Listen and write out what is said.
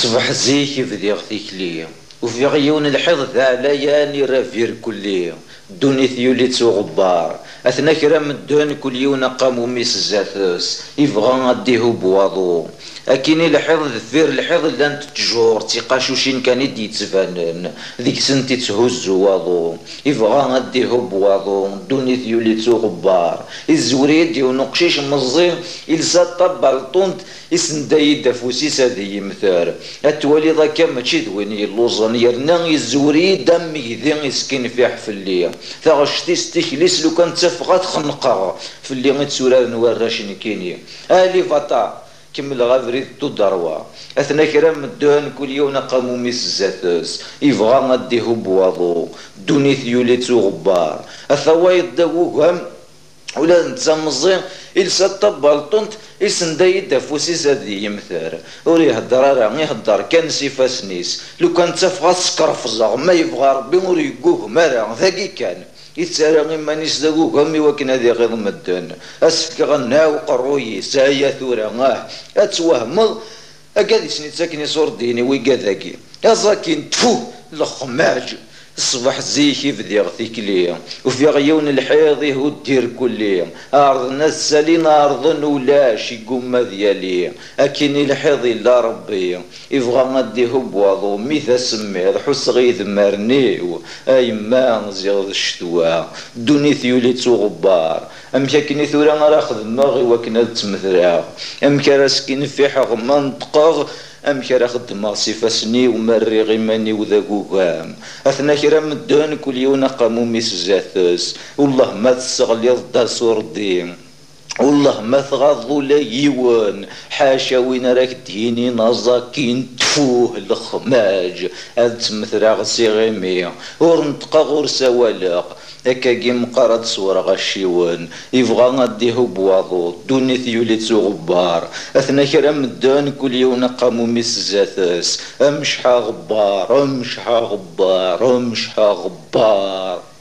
صبح زيك بديغ تيكلي وفي غيون الحظ ذا لياني رافير كلي دوني ثيولي تسو غبار اثنا كرا من الدون كل يوم قاموا ميس الزاثوس يبغى غديه بواضو اكيني الحظ ذفير الحظ لان تجور تيقاشوشين كان يدي يتفانن ذيك سنتي تهز واضو يبغى غديه بواضو دوني ثيولي تسو غبار الزوريد ونقشيش مزين يلزا طبال طونت يسنداي دافوسيس هذه يمثار اتولي ذاك ماشي دويني اللوزن يرنا يزوري دم يذين يسكن في حفليه ثغشتي ستيكليس لو كان تفغات خنقه في اللي غتسورا نوراش نكيني الي فطا كمل غافريد تو دروا اثنا كرام الدهن كل يوم قاموا ميس الزاتوس يبغى غديه بواضو دوني ثيولي تو غبار اثوايد داوهم ولا نتزمزين إلسا طبالطونت إسنداي دافوسي زادي يمثار وري يهدر راه يهدر كان سيفاسنيس لو كان تفغا سكرفزا ما يبغى ربي وري يقوه مرا ذاكي كان يتسارى غير مانيس داكوك همي وكن هذي غير مدن أسفك غناو قروي سايا ثورا أتوهمض أكاد يسني تساكني صور ديني ويقا ذاكي أزاكين تفو الخماج الصباح زيكي بدي غثيك ليا وفي غيون الحيض يهدير كليا أرض ناس سالين أرض ولاش يقوم ديالي أكيني الحيض إلا ربي يبغى غديه بواضو ميثا سمير حس غيث مرنيو أي ما زيغ الشتوى دوني ثيولي تو غبار أم كاكني ثورا راخذ ماغي وكنا تمثرا أم كراسكين في حق منطقة أم كرا خدمة صفاسني ومري غيماني وذاكوكام أثنا كرا من الدهن كل يوم قاموا ميس زاثوس والله ما تستغلي ضد صور الدين والله ما تغضوا لا يوان حاشا وين راك ديني نازاكين تفوه الخماج هاد تمثرا غسي غيمي ورنطقا غور سوالق هكاكي مقارد صورة غشيوان يبغى غديه بواضو دوني ثيولي تو غبار اثنا كرا من الدون كل يوم قاموا ميس زاثاس امشحا غبار امشحا غبار امشحا غبار.